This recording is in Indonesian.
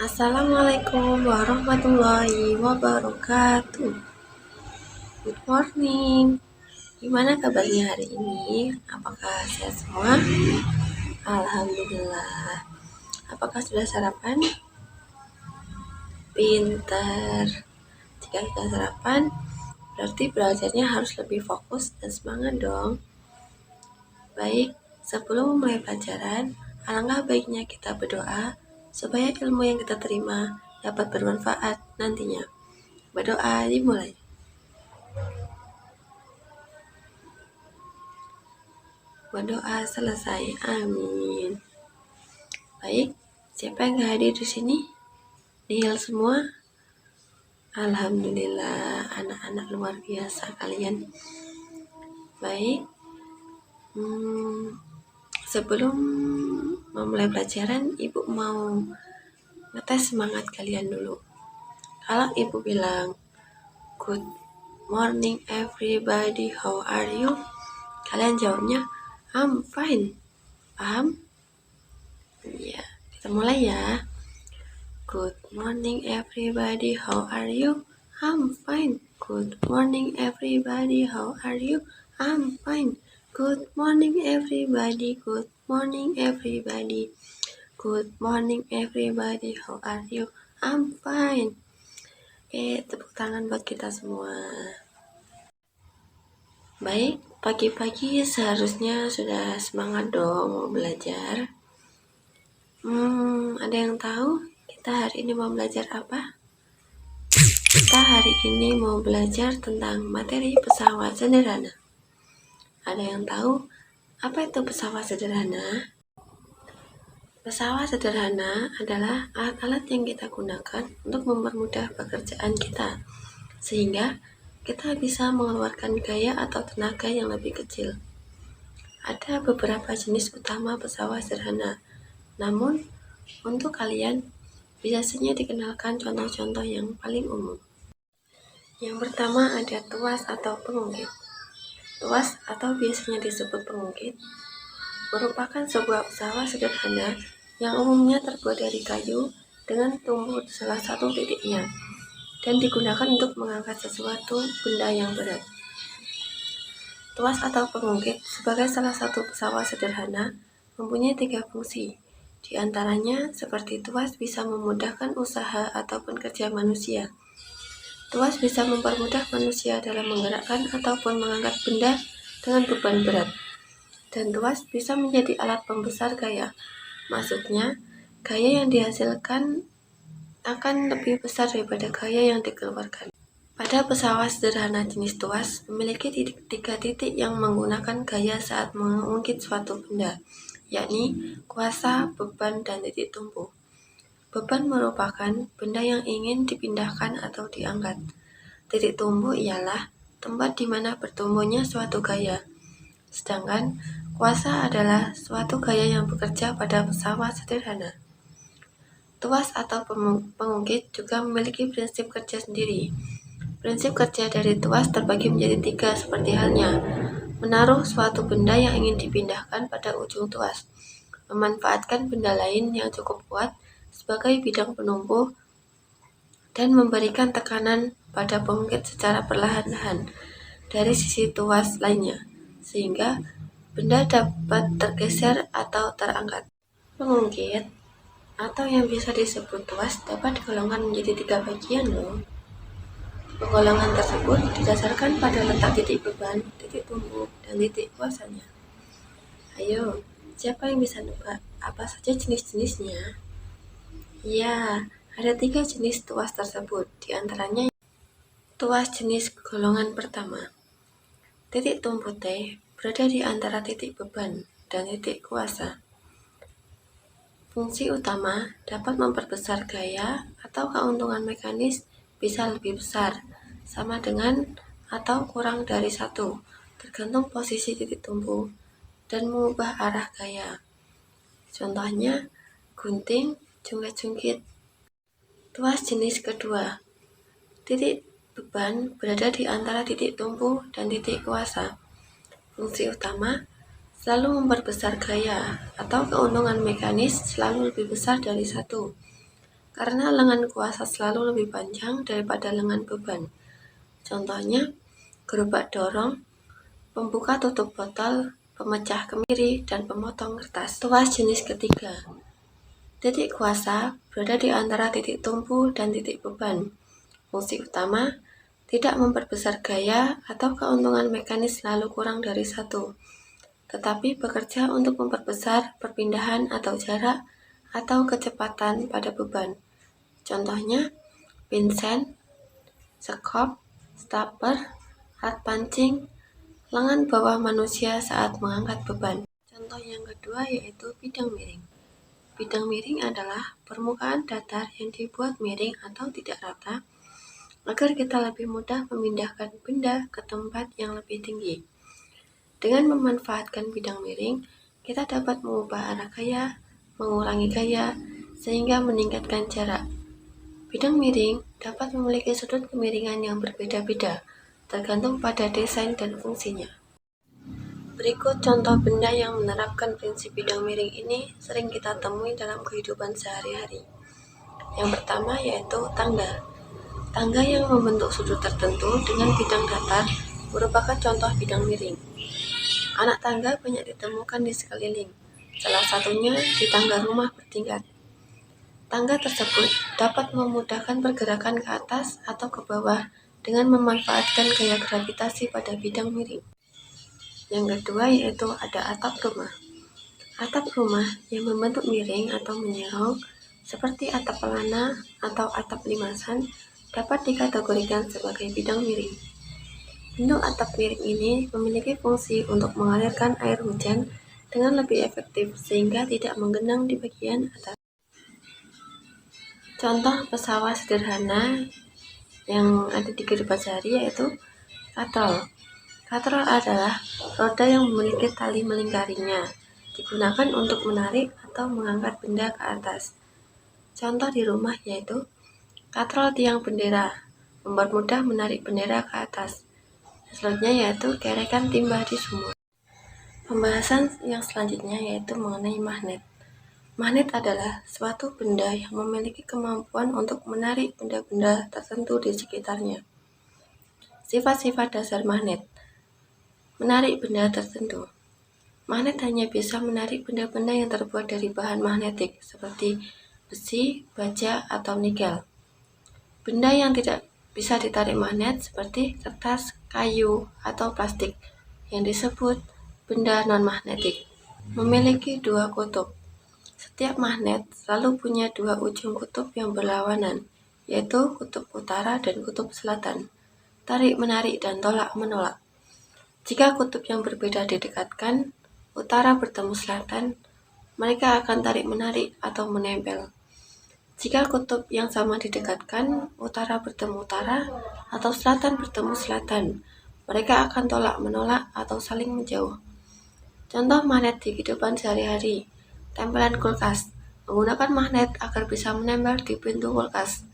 Assalamualaikum warahmatullahi wabarakatuh. Good morning. Gimana kabarnya hari ini? Apakah sehat semua? Alhamdulillah. Apakah sudah sarapan? Pintar. Jika sudah sarapan, berarti belajarnya harus lebih fokus dan semangat dong. Baik, sebelum memulai pelajaran, alangkah baiknya kita berdoa supaya ilmu yang kita terima dapat bermanfaat nantinya. Berdoa dimulai. Berdoa selesai. Amin. Baik, siapa yang gak hadir di sini? Nihil semua? Alhamdulillah, anak-anak luar biasa kalian. Baik, sebelum memulai pelajaran, Ibu mau ngetes semangat kalian dulu. Kalau Ibu bilang, good morning everybody, how are you? Kalian jawabnya, I'm fine. Paham? Ya, kita mulai ya. Good morning everybody, how are you? I'm fine. Good morning everybody, how are you? I'm fine. Good morning everybody, good morning everybody. Good morning everybody, how are you? I'm fine. Oke, tepuk tangan buat kita semua. Baik, pagi-pagi seharusnya sudah semangat dong mau belajar. Ada yang tahu kita hari ini mau belajar apa? Kita hari ini mau belajar tentang materi pesawat sederhana. Ada yang tahu apa itu pesawat sederhana? Pesawat sederhana adalah alat-alat yang kita gunakan untuk mempermudah pekerjaan kita, sehingga kita bisa mengeluarkan gaya atau tenaga yang lebih kecil. Ada beberapa jenis utama pesawat sederhana, namun untuk kalian biasanya dikenalkan contoh-contoh yang paling umum. Yang pertama ada tuas atau pengungkit. Tuas atau biasanya disebut pengungkit merupakan sebuah pesawat sederhana yang umumnya terbuat dari kayu dengan tumbuh salah satu titiknya dan digunakan untuk mengangkat sesuatu benda yang berat. Tuas atau pengungkit sebagai salah satu pesawat sederhana mempunyai 3 fungsi. Di antaranya seperti tuas bisa memudahkan usaha ataupun kerja manusia. Tuas bisa mempermudah manusia dalam menggerakkan ataupun mengangkat benda dengan beban berat. Dan tuas bisa menjadi alat pembesar gaya. Maksudnya, gaya yang dihasilkan akan lebih besar daripada gaya yang dikeluarkan. Pada pesawat sederhana jenis tuas memiliki 3 titik yang menggunakan gaya saat mengungkit suatu benda, yakni kuasa, beban, dan titik tumpu. Beban merupakan benda yang ingin dipindahkan atau diangkat. Titik tumpu ialah tempat di mana bertumbuhnya suatu gaya. Sedangkan kuasa adalah suatu gaya yang bekerja pada pesawat sederhana. Tuas atau pengungkit juga memiliki prinsip kerja sendiri. Prinsip kerja dari tuas terbagi menjadi 3 seperti halnya menaruh suatu benda yang ingin dipindahkan pada ujung tuas, memanfaatkan benda lain yang cukup kuat sebagai bidang penumpu, dan memberikan tekanan pada pengungkit secara perlahan-lahan dari sisi tuas lainnya, sehingga benda dapat tergeser atau terangkat. Pengungkit atau yang bisa disebut tuas dapat digolongkan menjadi 3 bagian loh. Penggolongan tersebut didasarkan pada letak titik beban, titik tumpu, dan titik kuasanya. Ayo, siapa yang bisa nebak apa saja jenis-jenisnya? Ya, ada 3 jenis tuas tersebut, di antaranya tuas jenis golongan pertama. Titik tumpu T berada di antara titik beban dan titik kuasa. Fungsi utama dapat memperbesar gaya atau keuntungan mekanis bisa lebih besar, sama dengan atau kurang dari 1, tergantung posisi titik tumpu, dan mengubah arah gaya. Contohnya, gunting, jungkit-jungkit. Tuas jenis kedua. Titik beban berada di antara titik tumpu dan titik kuasa. Fungsi utama selalu memperbesar gaya atau keuntungan mekanis selalu lebih besar dari 1, karena lengan kuasa selalu lebih panjang daripada lengan beban. Contohnya, gerobak dorong, pembuka tutup botol, pemecah kemiri, dan pemotong kertas. Tuas jenis ketiga. Titik kuasa berada di antara titik tumpu dan titik beban. Fungsi utama, tidak memperbesar gaya atau keuntungan mekanis selalu kurang dari 1, tetapi bekerja untuk memperbesar perpindahan atau jarak atau kecepatan pada beban. Contohnya, pinsen, sekop, stapler, alat pancing, lengan bawah manusia saat mengangkat beban. Contoh yang kedua yaitu bidang miring. Bidang miring adalah permukaan datar yang dibuat miring atau tidak rata agar kita lebih mudah memindahkan benda ke tempat yang lebih tinggi. Dengan memanfaatkan bidang miring, kita dapat mengubah arah gaya, mengurangi gaya, sehingga meningkatkan jarak. Bidang miring dapat memiliki sudut kemiringan yang berbeda-beda, tergantung pada desain dan fungsinya. Berikut contoh benda yang menerapkan prinsip bidang miring ini sering kita temui dalam kehidupan sehari-hari. Yang pertama yaitu tangga. Tangga yang membentuk sudut tertentu dengan bidang datar merupakan contoh bidang miring. Anak tangga banyak ditemukan di sekeliling, salah satunya di tangga rumah bertingkat. Tangga tersebut dapat memudahkan pergerakan ke atas atau ke bawah dengan memanfaatkan gaya gravitasi pada bidang miring. Yang kedua yaitu ada atap rumah. Atap rumah yang membentuk miring atau menyerong seperti atap pelana atau atap limasan dapat dikategorikan sebagai bidang miring. Bentuk atap miring ini memiliki fungsi untuk mengalirkan air hujan dengan lebih efektif sehingga tidak menggenang di bagian atas. Contoh pesawat sederhana yang ada di kehidupan sehari yaitu katrol. Katrol adalah roda yang memiliki tali melingkarinya, digunakan untuk menarik atau mengangkat benda ke atas. Contoh di rumah yaitu katrol tiang bendera, mempermudah menarik bendera ke atas. Selanjutnya yaitu gerekan timba di sumur. Pembahasan yang selanjutnya yaitu mengenai magnet. Magnet adalah suatu benda yang memiliki kemampuan untuk menarik benda-benda tertentu di sekitarnya. Sifat-sifat dasar magnet. Menarik benda tertentu. Magnet hanya bisa menarik benda-benda yang terbuat dari bahan magnetik seperti besi, baja, atau nikel. Benda yang tidak bisa ditarik magnet seperti kertas, kayu, atau plastik yang disebut benda non-magnetik. Memiliki 2 kutub. Setiap magnet selalu punya 2 ujung kutub yang berlawanan, yaitu kutub utara dan kutub selatan. Tarik menarik dan tolak menolak. Jika kutub yang berbeda didekatkan, utara bertemu selatan, mereka akan tarik menarik atau menempel. Jika kutub yang sama didekatkan, utara bertemu utara atau selatan bertemu selatan, mereka akan tolak menolak atau saling menjauh. Contoh magnet di kehidupan sehari-hari. Tempelan kulkas. Menggunakan magnet agar bisa menempel di pintu kulkas.